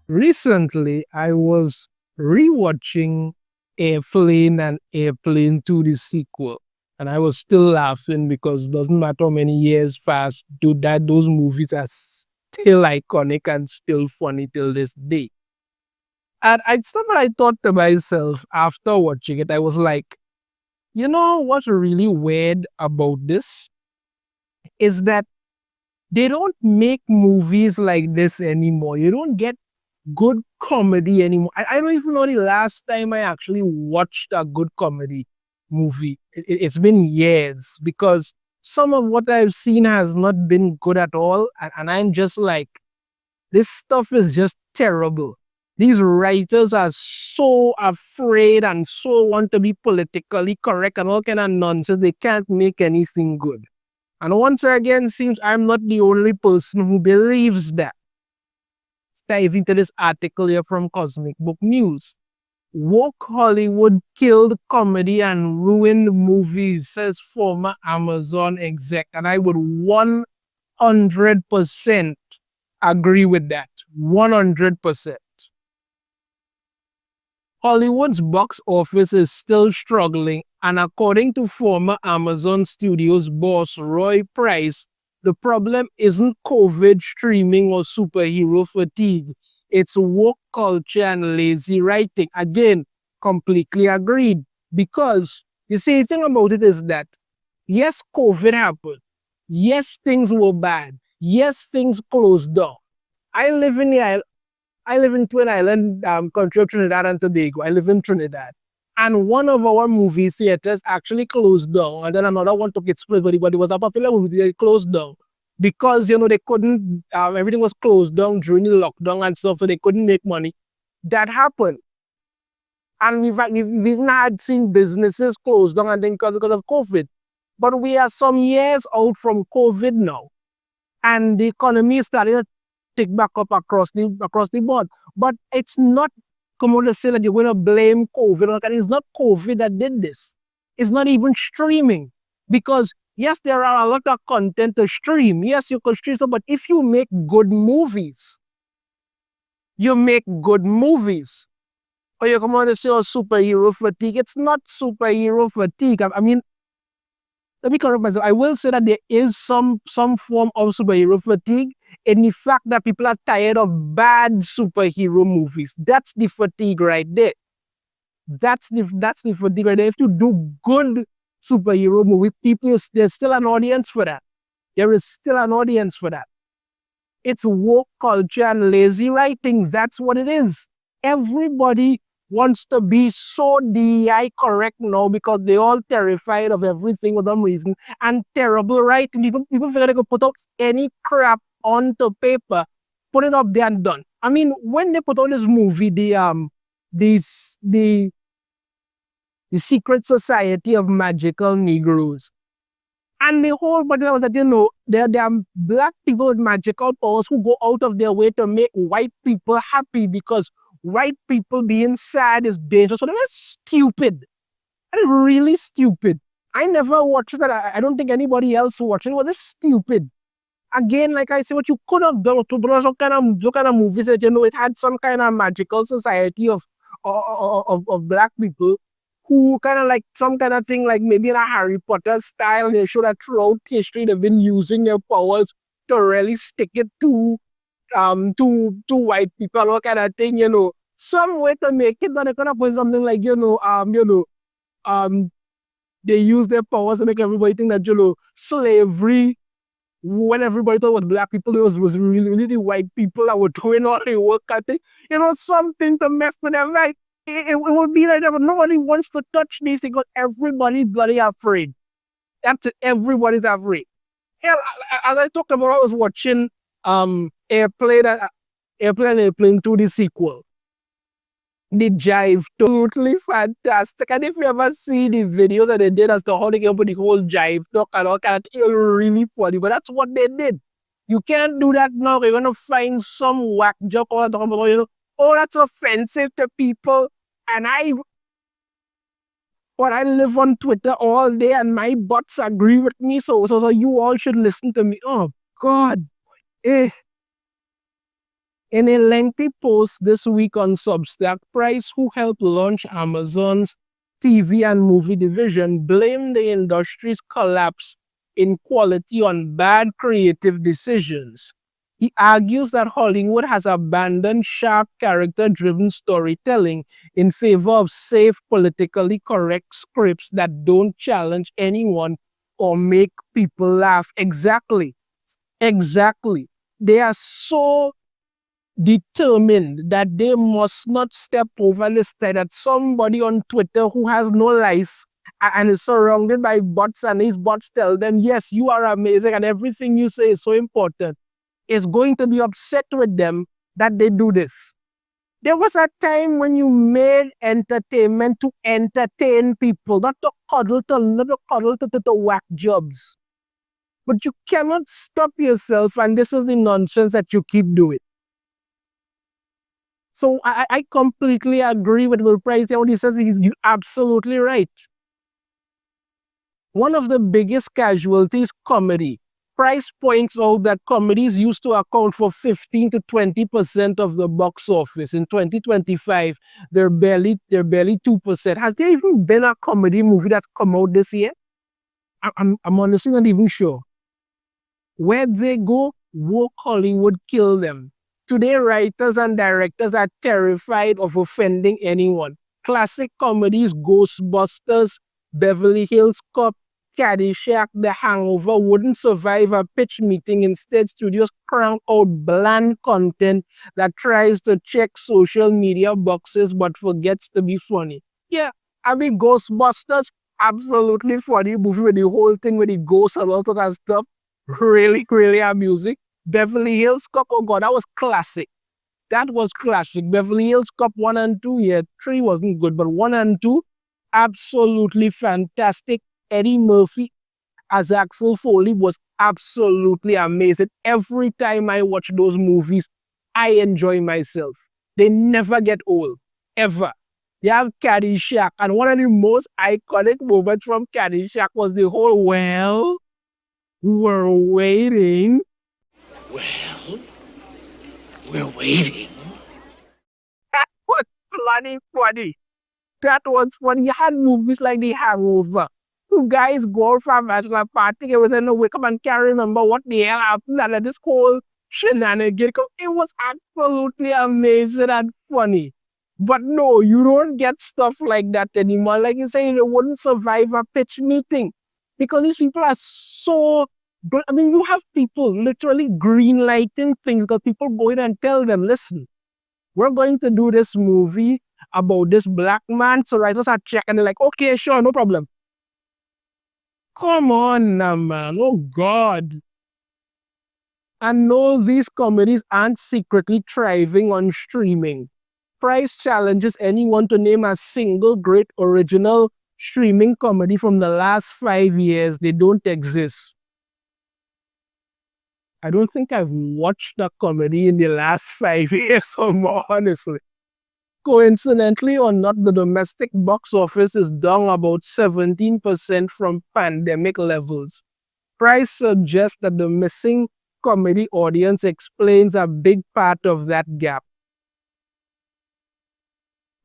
Recently, I was rewatching Airplane and Airplane 2, the sequel. And I was still laughing because it doesn't matter how many years pass, dude, that those movies are still iconic and still funny till this day. And I thought to myself after watching it, I was like, you know what's really weird about this is that they don't make movies like this anymore. You don't get good comedy anymore. I don't even know the last time I actually watched a good comedy movie. It's been years because some of what I've seen has not been good at all. And I'm just like, this stuff is just terrible. These writers are so afraid and so want to be politically correct and all kind of nonsense. They can't make anything good. And once again, seems I'm not the only person who believes that. Dive into this article here from Cosmic Book News. Woke Hollywood killed comedy and ruined movies, says former Amazon exec. And I would 100% agree with that. 100%. Hollywood's box office is still struggling, and according to former Amazon Studios boss Roy Price, the problem isn't COVID streaming or superhero fatigue. It's woke culture and lazy writing. Again, completely agreed. Because you see, the thing about it is that, yes, COVID happened. Yes, things were bad. Yes, things closed down. I live in the I live in Twin Island, country of Trinidad and Tobago. I live in Trinidad. And one of our movie theaters actually closed down. And then another one took its place, but it was a popular movie. They closed down because, they couldn't, everything was closed down during the lockdown and stuff, so they couldn't make money. That happened. And we've not seen businesses closed down and then because of COVID. But we are some years out from COVID now. And the economy is starting to tick back up across the board. But it's not come on to say that you're going to blame COVID. And it's not COVID that did this. It's not even streaming. Because yes, there are a lot of content to stream. Yes, you can stream stuff, but if you make good movies, you make good movies. Or you come on to say, oh, superhero fatigue. It's not superhero fatigue. I mean, let me correct myself. I will say that there is some form of superhero fatigue in the fact that people are tired of bad superhero movies. That's the fatigue right there. That's the fatigue right there. If you do good superhero movies, there's still an audience for that. There is still an audience for that. It's woke culture and lazy writing. That's what it is. Everybody wants to be so DEI correct now because they're all terrified of everything for some reason. And terrible writing. People figure they could put out any crap onto paper, put it up there and done. I mean, when they put out this movie, the Secret Society of Magical Negroes, and the whole body was that, there are black people with magical powers who go out of their way to make white people happy because white people being sad is dangerous. So that's stupid. That is really stupid. I never watched that. I don't think anybody else watched it. Well, that's stupid. Again, like I said, what you could have done to bring some kind of movies that, it had some kind of magical society of black people who kind of like some kind of thing, like maybe in a Harry Potter style. They show that throughout history they've been using their powers to really stick it to white people, what kind of thing, some way to make it that they could have put something like, they use their powers to make everybody think that, slavery, when everybody thought about black people, it was really the white people that were doing all the work, I think, something to mess with them, right? It would be like that, but nobody wants to touch these things because everybody's bloody afraid. That's it, everybody's afraid. Hell, as I talked about, I was watching Airplane and Airplane 2, the sequel. The jive, totally fantastic. And if you ever see the video that they did as to how they came up with the whole jive talk and all kind of thing, it was really funny. But that's what they did. You can't do that now. You're gonna find some whack joke or talking about, oh, that's offensive to people. And I live on Twitter all day and my bots agree with me, so you all should listen to me. Oh God. Eh. In a lengthy post this week on Substack, Price, who helped launch Amazon's TV and movie division, blamed the industry's collapse in quality on bad creative decisions. He argues that Hollywood has abandoned sharp character driven storytelling in favor of safe, politically correct scripts that don't challenge anyone or make people laugh. Exactly. Exactly. They are so determined that they must not step over the side, that somebody on Twitter who has no life and is surrounded by bots, and his bots tell them, yes, you are amazing and everything you say is so important, is going to be upset with them that they do this. There was a time when you made entertainment to entertain people, not to cuddle to whack jobs. But you cannot stop yourself, and this is the nonsense that you keep doing. So I completely agree with Will Price. What he says, he's absolutely right. One of the biggest casualties, comedy. Price points out that comedies used to account for 15 to 20% of the box office. In 2025, they're barely 2%. Has there even been a comedy movie that's come out this year? I'm honestly not even sure. Where they go, woke Hollywood kill them. Today, writers and directors are terrified of offending anyone. Classic comedies, Ghostbusters, Beverly Hills Cop, Caddyshack, The Hangover wouldn't survive a pitch meeting. Instead, studios crank out bland content that tries to check social media boxes but forgets to be funny. Yeah, I mean, Ghostbusters, absolutely funny movie with the whole thing with the ghosts and all of that stuff. Really, really amusing. Beverly Hills Cop, oh God, that was classic. That was classic. Beverly Hills Cop 1 and 2, yeah, 3 wasn't good, but 1 and 2, absolutely fantastic. Eddie Murphy as Axel Foley was absolutely amazing. Every time I watch those movies, I enjoy myself. They never get old, ever. You have Caddyshack, and one of the most iconic moments from Caddyshack was the whole, well, we're waiting. Well, we're waiting. That was bloody funny. That was funny. You had movies like The Hangover. Two guys go from a party within a wake up and can't remember what the hell happened, and this whole shenanigan. It was absolutely amazing and funny. But no, you don't get stuff like that anymore. Like you say, it wouldn't survive a pitch meeting because these people are so good. I mean, you have people literally green lighting things because people go in and tell them, listen, we're going to do this movie about this black man. So writers are checking and they're like, okay, sure, no problem. Come on now, man. Oh, God. And no, these comedies aren't secretly thriving on streaming. Price challenges anyone to name a single great original streaming comedy from the last 5 years. They don't exist. I don't think I've watched a comedy in the last 5 years or more, honestly. Coincidentally or not, the domestic box office is down about 17% from pandemic levels. Price suggests that the missing comedy audience explains a big part of that gap.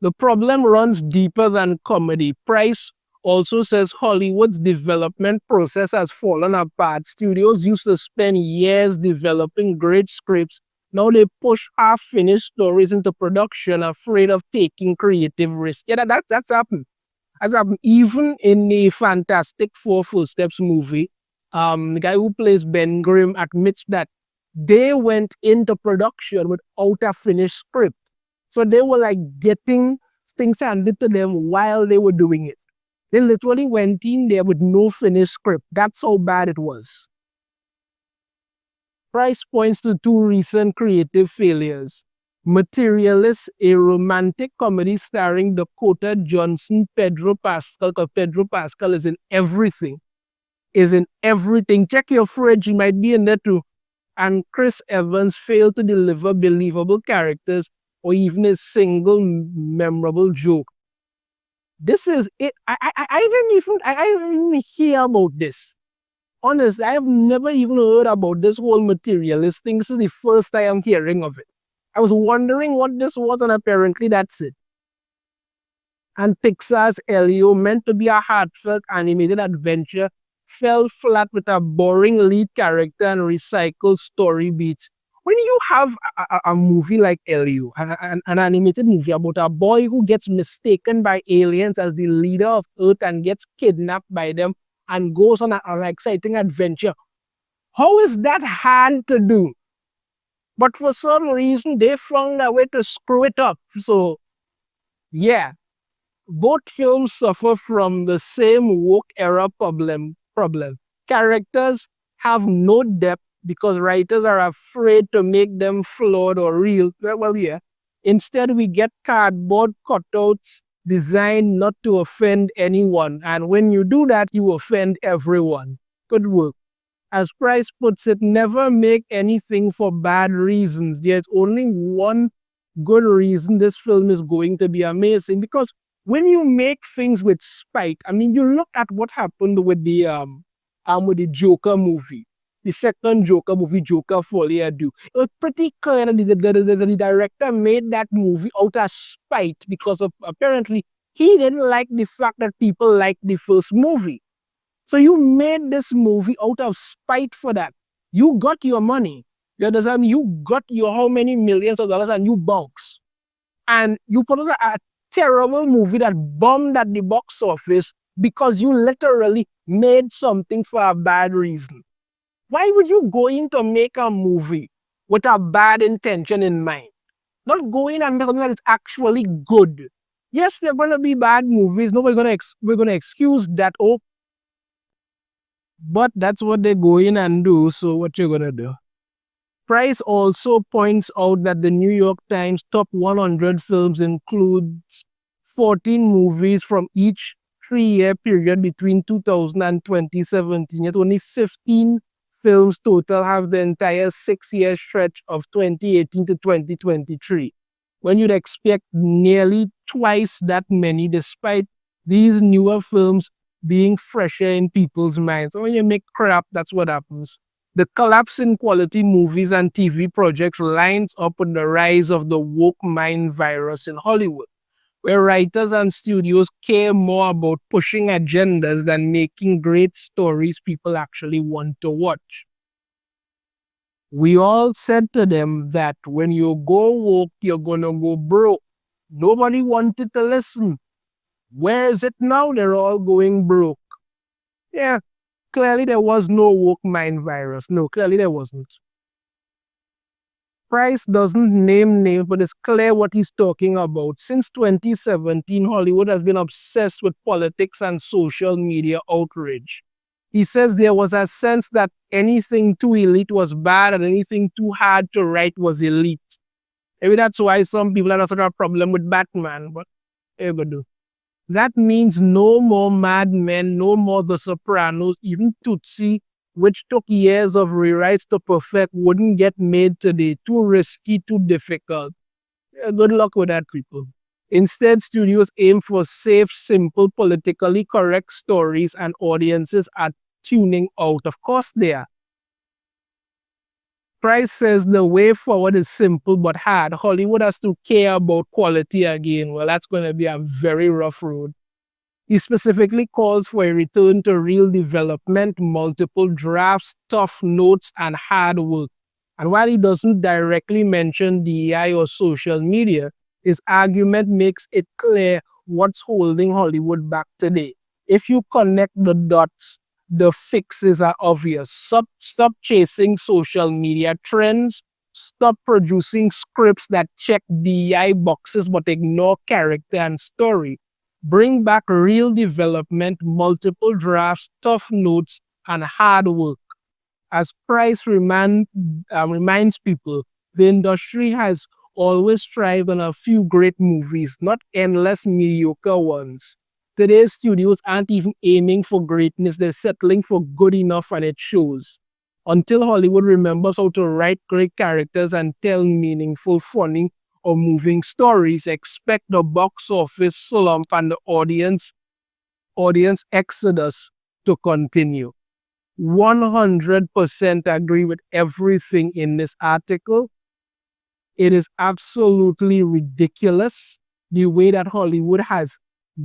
The problem runs deeper than comedy. Price also says Hollywood's development process has fallen apart. Studios used to spend years developing great scripts. Now they push half-finished stories into production, afraid of taking creative risks. Yeah, that's happened. That's happened. Even in the Fantastic Four Footsteps movie, the guy who plays Ben Grimm admits that they went into production without a finished script. So they were like getting things handed to them while they were doing it. They literally went in there with no finished script. That's how bad it was. Price points to two recent creative failures. Materialist, a romantic comedy starring Dakota Johnson, Pedro Pascal, because Pedro Pascal is in everything. Check your fridge, he might be in there too. And Chris Evans failed to deliver believable characters or even a single memorable joke. This is it. I didn't even hear about this. Honestly, I have never even heard about this whole materialist thing. This is the first time I'm hearing of it. I was wondering what this was, and apparently that's it. And Pixar's Elio, meant to be a heartfelt animated adventure, fell flat with a boring lead character and recycled story beats. When you have a movie like Elio, an animated movie about a boy who gets mistaken by aliens as the leader of Earth and gets kidnapped by them and goes on an exciting adventure, how is that hard to do? But for some reason, they found a way to screw it up. So, yeah, both films suffer from the same woke era problem. Characters have no depth because writers are afraid to make them flawed or real. Well, yeah. Instead, we get cardboard cutouts designed not to offend anyone. And when you do that, you offend everyone. Good work. As Price puts it, never make anything for bad reasons. There's only one good reason this film is going to be amazing. Because when you make things with spite, I mean, you look at what happened with the Joker movie. The second Joker movie, Joker Folie à Deux. It was pretty clear that the director made that movie out of spite because of apparently he didn't like the fact that people liked the first movie. So you made this movie out of spite for that. You got your money. You understand? You got your how many millions of dollars and you bounce. And you put out a terrible movie that bombed at the box office because you literally made something for a bad reason. Why would you go in to make a movie with a bad intention in mind? Not go in and make something that is actually good. Yes, there are going to be bad movies. Nobody's going to we're going to excuse that. Oh, but that's what they go in and do. So what you gonna do? Price also points out that the New York Times top 100 films includes 14 movies from each 3-year period between 2000 and 2017. Yet only 15 films total have the entire 6-year stretch of 2018 to 2023. When you'd expect nearly twice that many, despite these newer films being fresher in people's minds. So when you make crap, that's what happens. The collapse in quality movies and TV projects lines up with the rise of the woke mind virus in Hollywood, where writers and studios care more about pushing agendas than making great stories people actually want to watch. We all said to them that when you go woke, you're gonna go broke. Nobody wanted to listen. Where is it now? They're all going broke. Yeah, clearly there was no woke mind virus. No, clearly there wasn't. Price doesn't name names, but it's clear what he's talking about. Since 2017, Hollywood has been obsessed with politics and social media outrage. He says there was a sense that anything too elite was bad and anything too hard to write was elite. Maybe that's why some people have a problem with Batman, but here we do. That means no more Mad Men, no more The Sopranos, even Tootsie, which took years of rewrites to perfect, wouldn't get made today. Too risky, too difficult. Yeah, good luck with that, people. Instead, studios aim for safe, simple, politically correct stories, and audiences are tuning out. Of course, they are. Price says the way forward is simple but hard. Hollywood has to care about quality again. Well, that's going to be a very rough road. He specifically calls for a return to real development, multiple drafts, tough notes, and hard work. And while he doesn't directly mention DEI or social media, his argument makes it clear what's holding Hollywood back today. If you connect the dots, the fixes are obvious. Stop chasing social media trends. Stop producing scripts that check DEI boxes but ignore character and story. Bring back real development, multiple drafts, tough notes, and hard work. As Price reminds people, the industry has always thrived on a few great movies, not endless mediocre ones. Today's studios aren't even aiming for greatness, they're settling for good enough, and it shows. Until Hollywood remembers how to write great characters and tell meaningful, funny, or moving stories, expect the box office slump and the audience exodus to continue. 100% agree with everything in this article. It is absolutely ridiculous the way that Hollywood has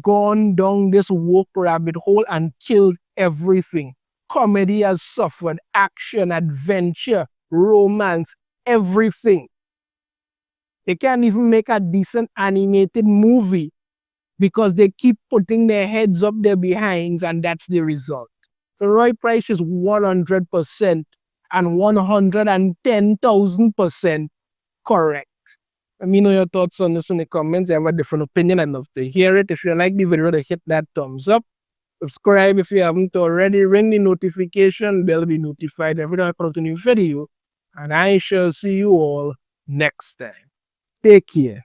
gone down this woke rabbit hole and killed everything. Comedy has suffered, action, adventure, romance, everything. They can't even make a decent animated movie because they keep putting their heads up their behinds, and that's the result. So Roy Price is 100% and 110,000% correct. Let me know your thoughts on this in the comments. I have a different opinion. I'd love to hear it. If you like the video, hit that thumbs up. Subscribe if you haven't already. Ring the notification bell to be notified every time I put out a new video. And I shall see you all next time. Take care.